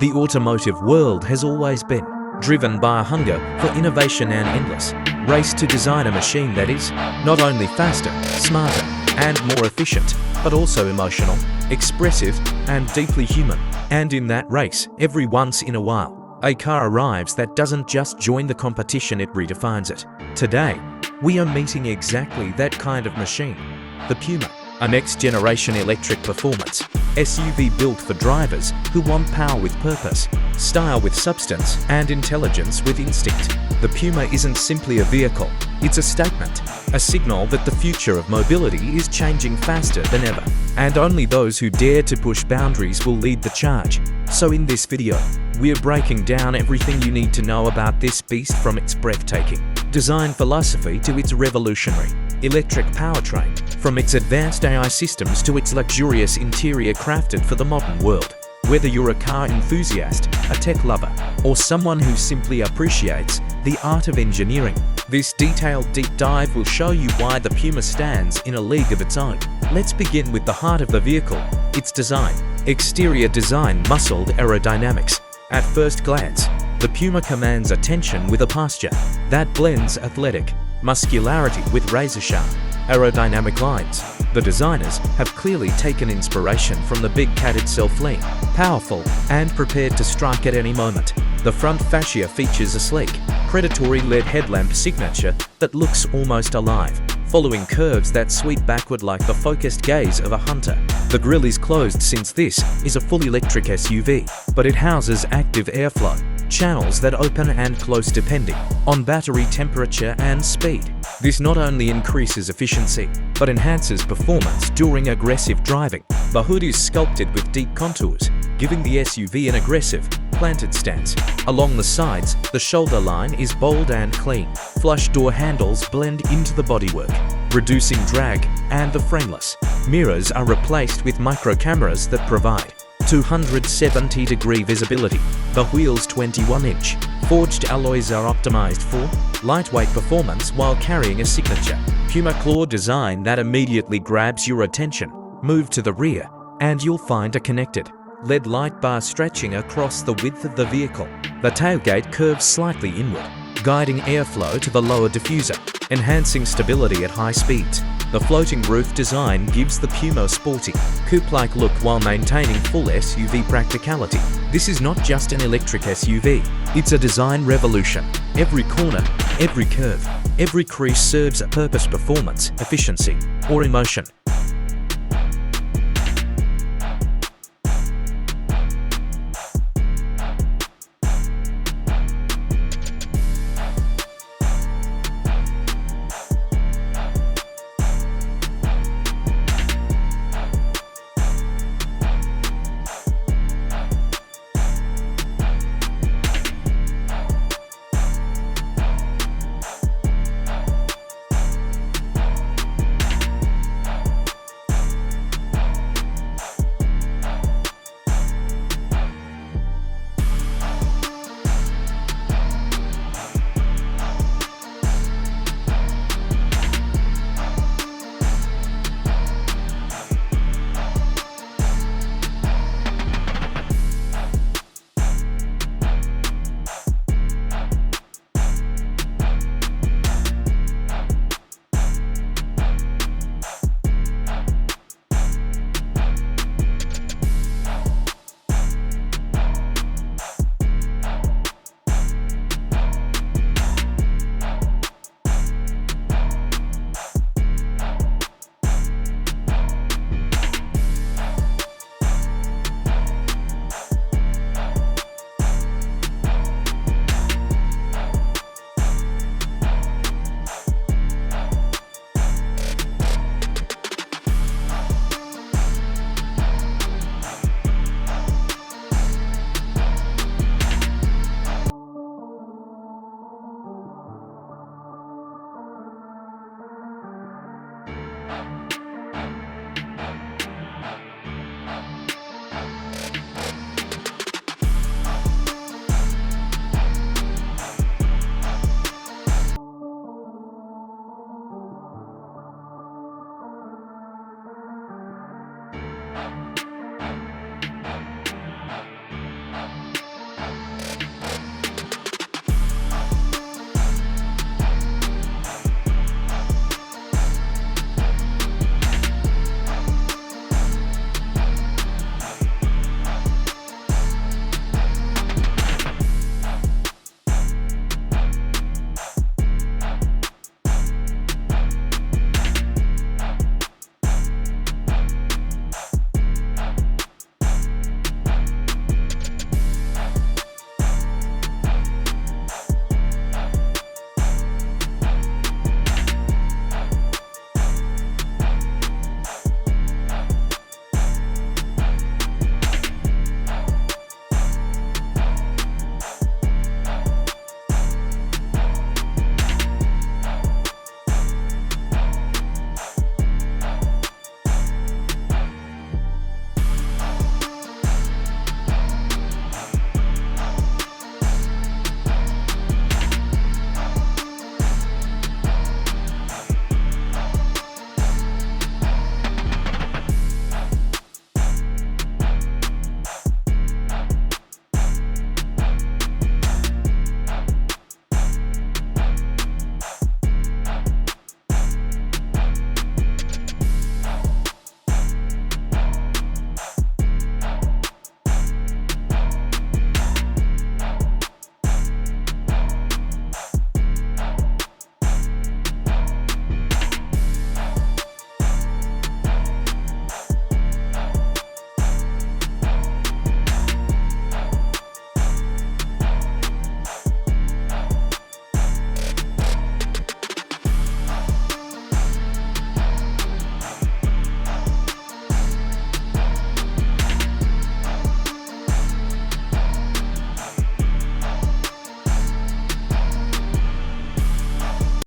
The automotive world has always been driven by a hunger for innovation and endless race to design a machine that is not only faster, smarter, and more efficient, but also emotional, expressive, and deeply human. And in that race, every once in a while, a car arrives that doesn't just join the competition, it redefines it. Today, we are meeting exactly that kind of machine, the Puma, a next-generation electric performance SUV built for drivers who want power with purpose, style with substance, and intelligence with instinct. The Puma isn't simply a vehicle, it's a statement, a signal that the future of mobility is changing faster than ever, and only those who dare to push boundaries will lead the charge. So in this video, we're breaking down everything you need to know about this beast, from its breathtaking design philosophy to its revolutionary electric powertrain, from its advanced AI systems to its luxurious interior crafted for the modern world. Whether you're a car enthusiast, a tech lover, or someone who simply appreciates the art of engineering, this detailed deep dive will show you why the Puma stands in a league of its own. Let's begin with the heart of the vehicle, its design. Exterior design, muscled aerodynamics. At first glance, the Puma commands attention with a posture that blends athletic muscularity with razor-sharp aerodynamic lines. The designers have clearly taken inspiration from the big cat itself, lean, powerful, and prepared to strike at any moment. The front fascia features a sleek, predatory LED headlamp signature that looks almost alive, following curves that sweep backward like the focused gaze of a hunter. The grille is closed since this is a fully electric SUV, but it houses active airflow channels that open and close depending on battery temperature and speed. This not only increases efficiency, but enhances performance during aggressive driving. The hood is sculpted with deep contours, giving the SUV an aggressive, planted stance. Along the sides, the shoulder line is bold and clean. Flush door handles blend into the bodywork, reducing drag, and the frameless mirrors are replaced with micro cameras that provide 270-degree visibility. The wheel's 21-inch forged alloys are optimized for lightweight performance while carrying a signature Puma claw design that immediately grabs your attention. Move to the rear, and you'll find a connected LED light bar stretching across the width of the vehicle. The tailgate curves slightly inward, guiding airflow to the lower diffuser, enhancing stability at high speeds. The floating roof design gives the Puma a sporty, coupe-like look while maintaining full SUV practicality. This is not just an electric SUV, it's a design revolution. Every corner, every curve, every crease serves a purpose: performance, efficiency, or emotion.